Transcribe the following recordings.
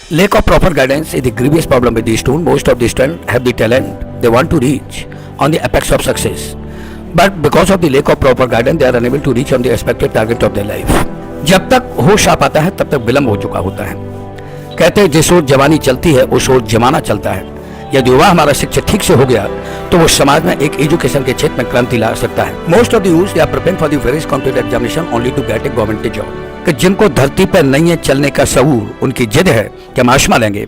Lack of proper guidance is the grievous problem with the student. Most of the students have the talent they want to reach on the apex of success, but because of the lack of proper guidance, they are unable to reach on the expected target of their life. जब तक होश आ पाता है तब तक विलम्ब हो चुका होता है। कहते हैं जिस ओर जवानी चलती है उस ओर जमाना चलता है। यदि युवा हमारा शिक्षा ठीक से हो गया तो वो समाज में एक एजुकेशन के क्षेत्र में क्रांति ला सकता है। Most of the youth they are preparing for the various competitive examination only to get a government job. कि जिनको धरती पर नहीं है चलने का शऊर, उनकी जिद है कि हम आसमां लेंगे।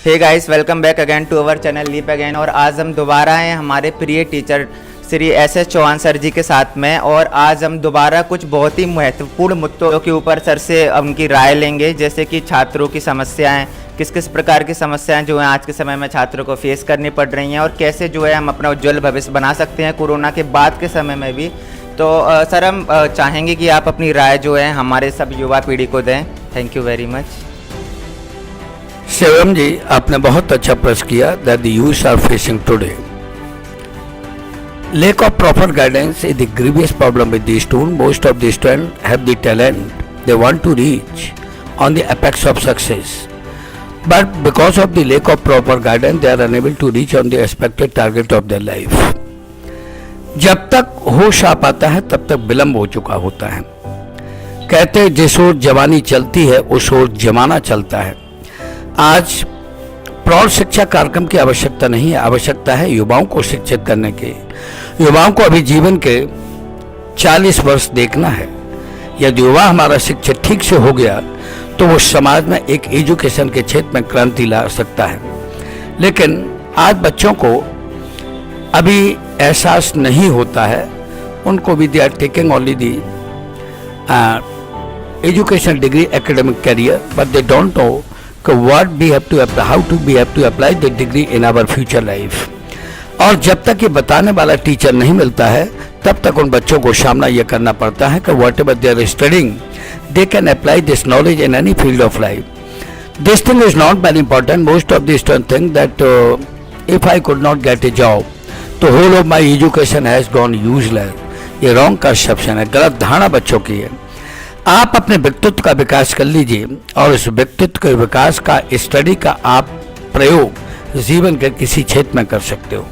Hey guys, welcome back again to our channel leap again. और आज हम दोबारा हैं हमारे प्रिय teacher Shri S Chauhan sir ji के साथ में, और आज हम दोबारा कुछ बहुत ही महत्वपूर्ण मुद्दों के ऊपर सर से उनकी राय लेंगे, जैसे कि छात्रों की समस्याएं, किस किस प्रकार की समस्याएं जो हैं आज के समय में छात्रों को फेस करनी पड़ रही हैं, और कैसे जो है हम अपना उज्ज्वल भविष्य बना सकते हैं कोरोना के बाद के समय में भी। तो सर हम चाहेंगे कि आप अपनी राय जो है हमारे सब युवा पीढ़ी को दें। Thank you very much. Shivam ji, आपने बहुत अच्छा प्रश्न किया। That the youth are facing today lack of proper guidance is the grievous problem with the student. Most of the students have the talent they want to reach on the apex of success, but because of the lack of proper guidance, they are unable to reach on the expected target of their life. जब तक होश आ पाता है तब तक विलम्ब हो चुका होता है। कहते हैं जिस ओर जवानी चलती है उस ओर जमाना चलता है। आज प्रौढ़ शिक्षा कार्यक्रम की आवश्यकता नहीं है, आवश्यकता है युवाओं को शिक्षित करने की। युवाओं को अभी जीवन के 40 वर्ष देखना है। यदि युवा हमारा शिक्षित ठीक से हो गया तो वो समाज में एक एजुकेशन के क्षेत्र में क्रांति ला सकता है। लेकिन आज बच्चों को अभी एहसास नहीं होता है। उनको भी they are taking only the education degree academic career, but they don't know what we have to apply, how to we have to apply the degree in our future life. और जब तक ये बताने वाला टीचर नहीं मिलता है तब तक उन बच्चों को सामना ये करना पड़ता है कि whatever they are studying, they can apply this knowledge in any field of life. This thing is not very important. Most of the students think that if I could not get a job, तो whole of my education has gone useless. ये wrong conception है, गलत धारणा बच्चों की है। आप अपने व्यक्तित्व का विकास कर लीजिए और इस व्यक्तित्व के विकास का स्टडी का आप प्रयोग जीवन के किसी क्षेत्र में कर सकते हो।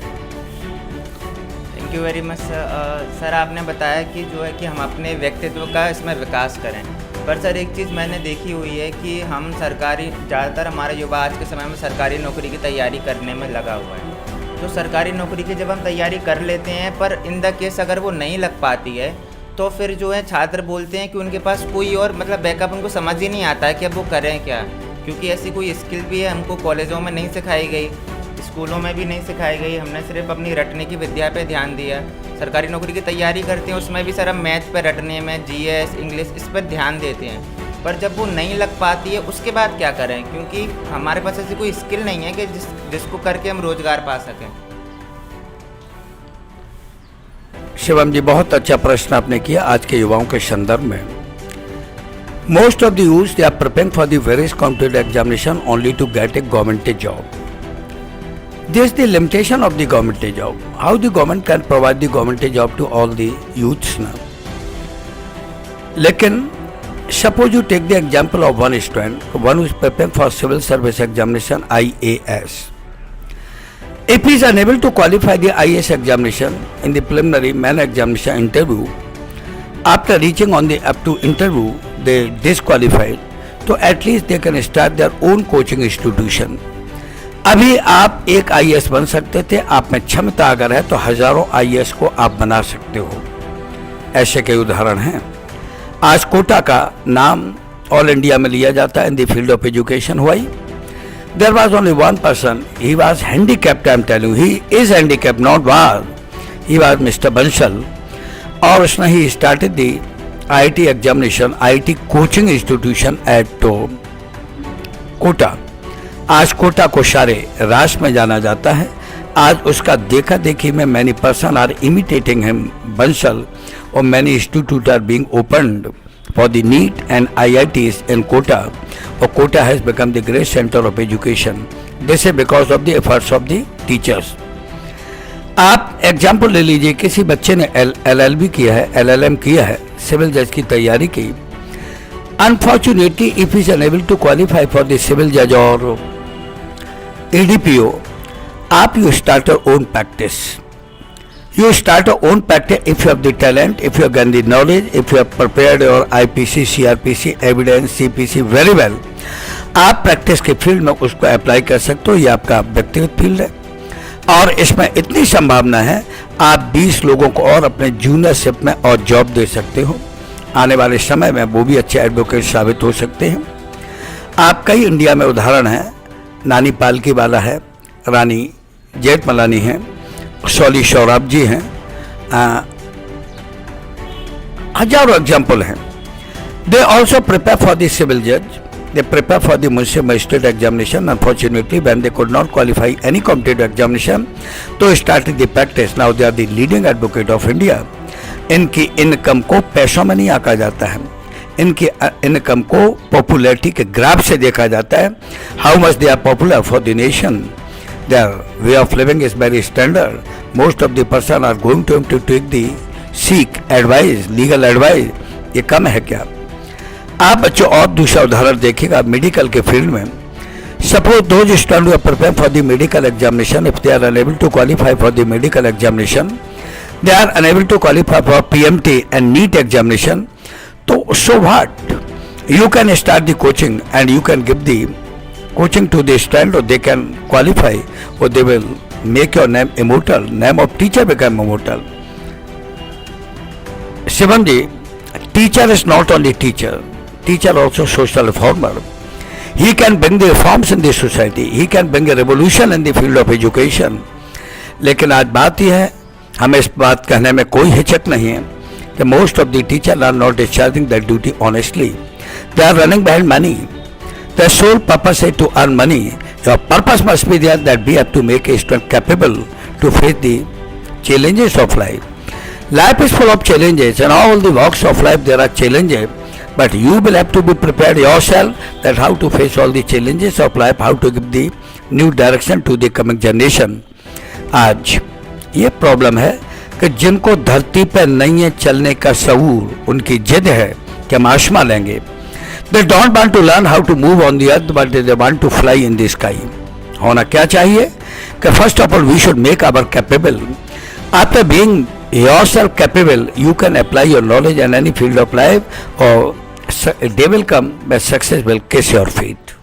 Thank you very much sir. आपने बताया कि जो है कि हम अपने व्यक्तित्व का इसमें विकास करें, पर सर एक चीज़ मैंने देखी हुई है कि हम सरकारी, ज़्यादातर हमारा युवा आज के समय में सरकारी नौकरी की तैयारी करने में लगा हुआ है। तो सरकारी नौकरी की जब हम तैयारी कर लेते हैं, पर इन द केस अगर वो नहीं लग पाती है तो फिर जो है छात्र बोलते हैं कि उनके पास कोई और मतलब बैकअप उनको समझ ही नहीं आता है कि अब वो करें क्या, क्योंकि ऐसी कोई स्किल भी है हमको कॉलेजों में नहीं सिखाई गई, स्कूलों में भी नहीं सिखाई गई। हमने सिर्फ अपनी रटने की विद्या पे ध्यान दिया। सरकारी नौकरी की तैयारी करते हैं उसमें भी सर हम मैथ पे रटने में, जीएस, इंग्लिश, इस पर ध्यान देते हैं, पर जब वो नहीं लग पाती है उसके बाद क्या करें, क्योंकि हमारे पास ऐसी कोई स्किल नहीं है कि जिसको करके हम रोज़गार पा सकें। शिवम जी, बहुत अच्छा प्रश्न आपने किया आज के युवाओं के संदर्भ में। Most of the youth they are preparing for the various competitive examination only to get a government job. This is the limitation of the government job. How the government can provide the government job to all the youths ना। लेकिन suppose you take the example of one student, one who is preparing for civil service examination IAS. If he is unable to qualify the IAS examination in the preliminary main examination interview, after reaching on the up to interview they disqualified, so at least they can start their own coaching institution. अभी आप एक IAS बन सकते थे, आप में क्षमता अगर है तो हजारों IAS को आप बना सकते हो। ऐसे कई उदाहरण हैं। आज कोटा का नाम ऑल इंडिया में लिया जाता है in the field of education. हुआ There was only one person. He was handicapped. I am telling you, he is handicapped, not was. He was Mr. Bansal. और उसने ही started the IIT examination, IIT coaching institution at Kota. आज कोटा को सारे राष्ट्र में जाना जाता है। आज उसका देखा देखी में many person are imitating him, Bansal, और many institutes are being opened for the NEET and IITs in Kota, or Kota has become the great center of education. This is because of the efforts of the teachers. आप example ले लीजिए, किसी बच्चे ने LLB किया है, LLM किया है, सिविल जज की तैयारी की। Unfortunately, if he is unable to qualify for the civil judge or ADPO, you start your own practice. You start your own practice if you have the talent, if you have gained the knowledge, if you have prepared your IPC, CRPC, evidence, CPC very well. आप practice के field में उसको apply कर सकते हो, ये आपका व्यक्तिगत फील्ड है और इसमें इतनी संभावना है आप 20 लोगों को और अपने जूनियरशिप में और जॉब दे सकते हो। आने वाले समय में वो भी अच्छे एडवोकेट साबित हो सकते हैं। आप कई इंडिया में उदाहरण हैं, नानी पालकी वाला है, रानी जेठमलानी हैं, शौली सौराब जी हैं, हजारों एग्जाम्पल हैं। They also prepare for the civil जज, they prepare for the municipal magistrate examination. Unfortunately, when they could not qualify any competitive examination, तो started the practice. Now they are the leading advocate of India. इनकी income को पैसों में नहीं आंका जाता है, इनकी इनकम को पॉपुलैरिटी के ग्राफ से देखा जाता है। How much they are popular for the nation, their way of living is very standard, most of the person are going to take the seek advice, legal advice. ये कम है क्या? आप बच्चों और दूसरा उदाहरण देखिएगा मेडिकल के फील्ड में। Suppose those student who are prepare for the medical examination, if they are unable to qualify for the medical examination, they are unable to qualify for PMT and NEET examination, so what? You can start the coaching and you can give the coaching to the student, or they can qualify, or they will make your name immortal, name of teacher become immortal. Shivanji, teacher is not only teacher also social reformer. He can bring the reforms in the society, he can bring a revolution in the field of education. लेकिन आज बात यह है, हमें इस बात कहने में कोई हिचक नहीं है कि most of the teacher are not discharging that duty honestly, they are running behind money, their sole purpose is to earn money. Your purpose must be there that we have to make a student capable to face the challenges of life. Life is full of challenges, and all the walks of life there are challenges, but you will have to be prepared yourself that how to face all the challenges of life, how to give the new direction to the coming generation. आज ये problem है कि जिनको धरती पर नहीं है चलने का शऊर, उनकी जिद है कि हम आसमां लेंगे। They don't want to learn how to move on the earth, but they want to fly in the sky. होना क्या चाहिए कि first of all we should make our capable. After being yourself capable, you can apply your knowledge in any field of life, or day will come where success will kiss your feet.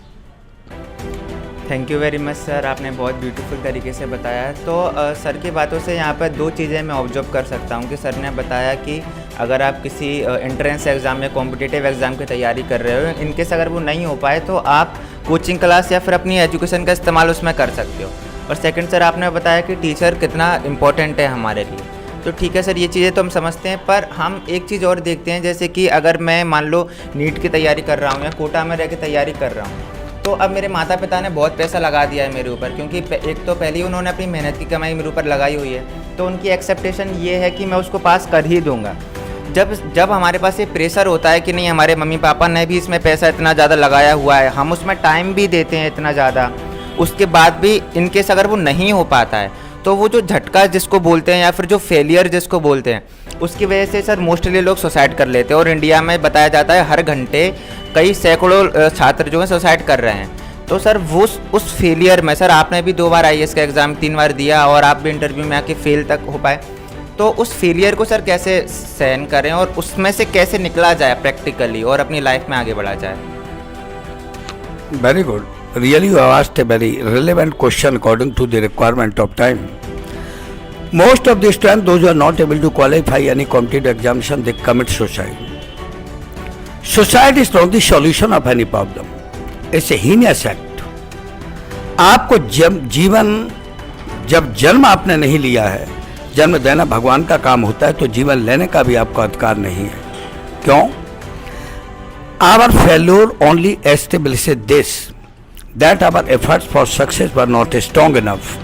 Thank you very much sir, आपने बहुत beautiful तरीके से बताया। तो sir की बातों से यहाँ पर दो चीज़ें मैं ऑब्जर्व कर सकता हूँ कि सर ने बताया कि अगर आप किसी एंट्रेंस एग्ज़ाम या कॉम्पिटिटिव एग्ज़ाम की तैयारी कर रहे हो, इनकेस अगर वो नहीं हो पाए तो आप कोचिंग क्लास या फिर अपनी एजुकेशन का इस्तेमाल उसमें कर सकते हो। और सेकंड सर आपने बताया कि टीचर कितना इम्पोर्टेंट है हमारे लिए। तो ठीक है सर, ये चीज़ें तो हम समझते हैं, पर हम एक चीज़ और देखते हैं, जैसे कि अगर मैं मान लो नीट की तैयारी कर रहा हूँ या कोटा में रह के तैयारी कर रहा हूँ, तो अब मेरे माता पिता ने बहुत पैसा लगा दिया है मेरे ऊपर, क्योंकि एक तो पहले ही उन्होंने अपनी मेहनत की कमाई मेरे ऊपर लगाई हुई है, तो उनकी एक्सेप्टेशन ये है कि मैं उसको पास कर ही दूंगा। जब हमारे पास ये प्रेशर होता है कि नहीं, हमारे मम्मी पापा ने भी इसमें पैसा इतना ज़्यादा लगाया हुआ है, हम उसमें टाइम भी देते हैं इतना ज़्यादा, उसके बाद भी इनकेस अगर वो नहीं हो पाता है, तो वो जो झटका जिसको बोलते हैं या फिर जो फेलियर जिसको बोलते हैं, उसकी वजह से सर मोस्टली लोग सुसाइड कर लेते हैं। और इंडिया में बताया जाता है हर घंटे कई सैकड़ों छात्र जो हैं सुसाइड कर रहे हैं। तो सर वो उस फेलियर में, सर आपने भी 2 बार IAS का एग्ज़ाम 3 बार दिया और आप भी इंटरव्यू में आके फेल तक हो पाए, तो उस फेलियर को सर कैसे सहन करें और उसमें से कैसे निकला जाए प्रैक्टिकली और अपनी लाइफ में आगे बढ़ा जाए? Very good, really you have asked a very relevant question according to the requirement of time. Most of the students, those who are not able to qualify any competitive examination, they commit suicide. Suicide is not the solution of any problem. It's a heinous act. आपको जब जन्म आपने नहीं लिया है, जन्म देना भगवान का काम होता है, तो जीवन लेने का भी आपको अधिकार नहीं है। क्यों? Our failure only establishes this, that our efforts for success were not strong enough.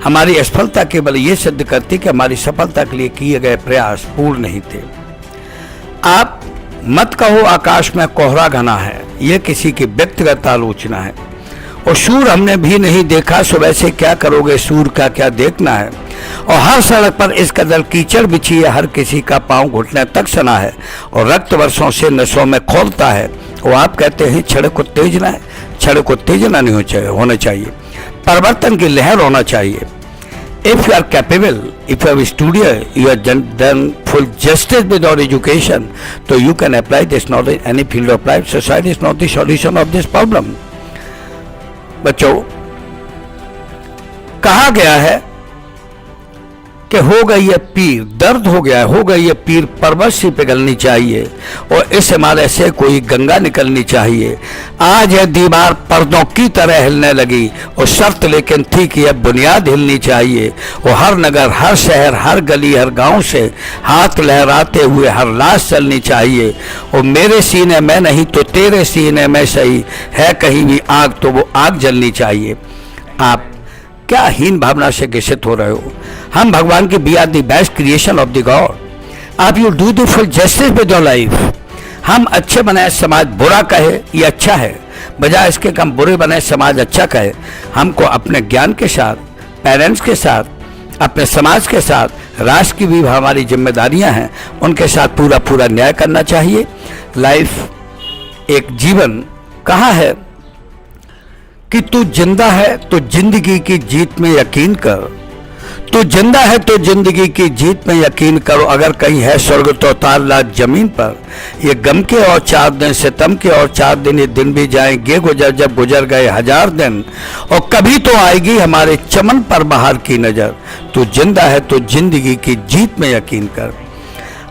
हमारी असफलता केवल ये सिद्ध करती कि हमारी सफलता के लिए किए गए प्रयास पूर्ण नहीं थे। आप मत कहो आकाश में कोहरा घना है, यह किसी की व्यक्तिगत आलोचना है। और सूर हमने भी नहीं देखा, सो वैसे क्या करोगे सूर का क्या देखना है। और हर सड़क पर इस कदर कीचड़ बिछी है, हर किसी का पांव घुटने तक सना है। और रक्त वर्षों से नसों में खोलता है, वो आप कहते हैं क्षण उत्तेजना है, क्षण उत्तेजना नहीं होना चाहिए, परिवर्तन की लहर होना चाहिए। If you are capable, if you have studied, you have done full justice with your education, so you can apply this knowledge in any field of life. Suicide is not the solution of this problem. बच्चों, कहा गया है कि हो गई है पीर, दर्द हो गया है, हो गई है पीर, पर्वत सी पिघलनी चाहिए और इस हिमालय से कोई गंगा निकलनी चाहिए। आज यह दीवार पर्दों की तरह हिलने लगी और शर्त लेकिन थी कि यह बुनियाद हिलनी चाहिए और हर नगर, हर शहर, हर गली, हर गांव से हाथ लहराते हुए हर लाश चलनी चाहिए। और मेरे सीने में नहीं तो तेरे सीने में सही है कहीं भी आग तो वो आग जलनी चाहिए। आप क्या हीन भावना से ग्रसित हो रहे हो? हम भगवान की we are the best creation of the god. आप you do the full justice with your life. हम अच्छे बनाए समाज बुरा कहे ये अच्छा है, बजाय इसके हम बुरे बनाए समाज अच्छा कहे। हमको अपने ज्ञान के साथ, पेरेंट्स के साथ, अपने समाज के साथ, राष्ट्र की भी हमारी जिम्मेदारियां हैं, उनके साथ पूरा पूरा न्याय करना चाहिए। लाइफ एक जीवन कहाँ है कि तू जिंदा है तो जिंदगी की जीत में यकीन कर, तू जिंदा है तो जिंदगी की जीत में यकीन करो। अगर कहीं है स्वर्ग तो उतार ला जमीन पर। ये गम के और 4 दिन, सितम के और 4 दिन, ये दिन भी जाएंगे गुजर जब गुजर गए 1000 दिन, और कभी तो आएगी हमारे चमन पर बाहर की नजर। तू जिंदा है तो जिंदगी की जीत में यकीन कर।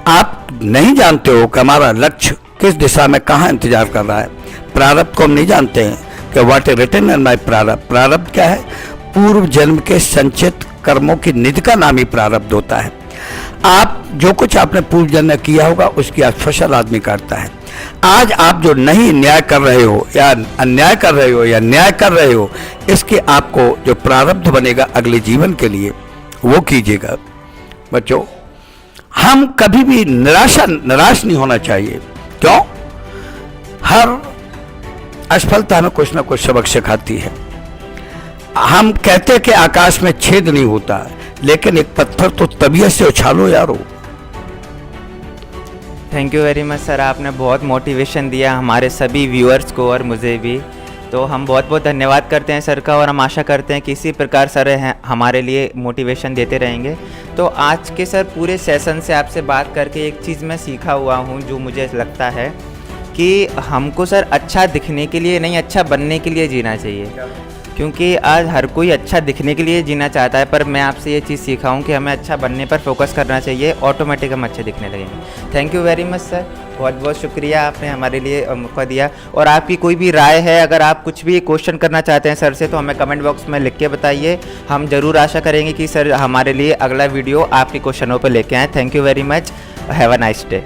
आप नहीं जानते हो कि हमारा लक्ष्य किस दिशा में कहाँ इंतजार कर रहा है। प्रारब्ध को हम नहीं जानते हैं कि what is written in my प्रारब्ध। प्रारब्ध क्या है? पूर्व जन्म के संचित कर्मों की निधि का नाम ही प्रारब्ध होता है। आप जो कुछ आपने पूर्व जन्म में किया होगा उसकी आज फसल आदमी काटता है। आज आप जो नहीं न्याय कर रहे हो या अन्याय कर रहे हो या न्याय कर रहे हो, इसके आपको जो प्रारब्ध बनेगा अगले जीवन के लिए वो कीजिएगा। बच्चों, हम कभी भी निराश नहीं होना चाहिए। क्यों? हर असफलता में कुछ ना कुछ सबक सिखाती है। हम कहते हैं कि आकाश में छेद नहीं होता, लेकिन एक पत्थर तो तबीयत से उछालो यारो। Thank you very much sir, आपने बहुत मोटिवेशन दिया हमारे सभी व्यूअर्स को और मुझे भी। तो हम बहुत बहुत धन्यवाद करते हैं सर का और हम आशा करते हैं कि इसी प्रकार सर हमारे लिए मोटिवेशन देते रहेंगे। तो आज के सर पूरे सेशन से आपसे बात करके एक चीज़ मैं सीखा हुआ हूँ जो मुझे लगता है कि हमको सर अच्छा दिखने के लिए नहीं, अच्छा बनने के लिए जीना चाहिए। क्योंकि आज हर कोई अच्छा दिखने के लिए जीना चाहता है, पर मैं आपसे ये चीज़ सीखा हूँ कि हमें अच्छा बनने पर फोकस करना चाहिए, ऑटोमेटिक हम अच्छे दिखने लगेंगे। Thank you very much sir, बहुत बहुत शुक्रिया, आपने हमारे लिए मौका दिया। और आपकी कोई भी राय है, अगर आप कुछ भी क्वेश्चन करना चाहते हैं सर से, तो हमें कमेंट बॉक्स में लिख के बताइए। हम ज़रूर आशा करेंगे कि सर हमारे लिए अगला वीडियो आपके क्वेश्चनों पर लेके आएँ। Thank you very much, have a nice day.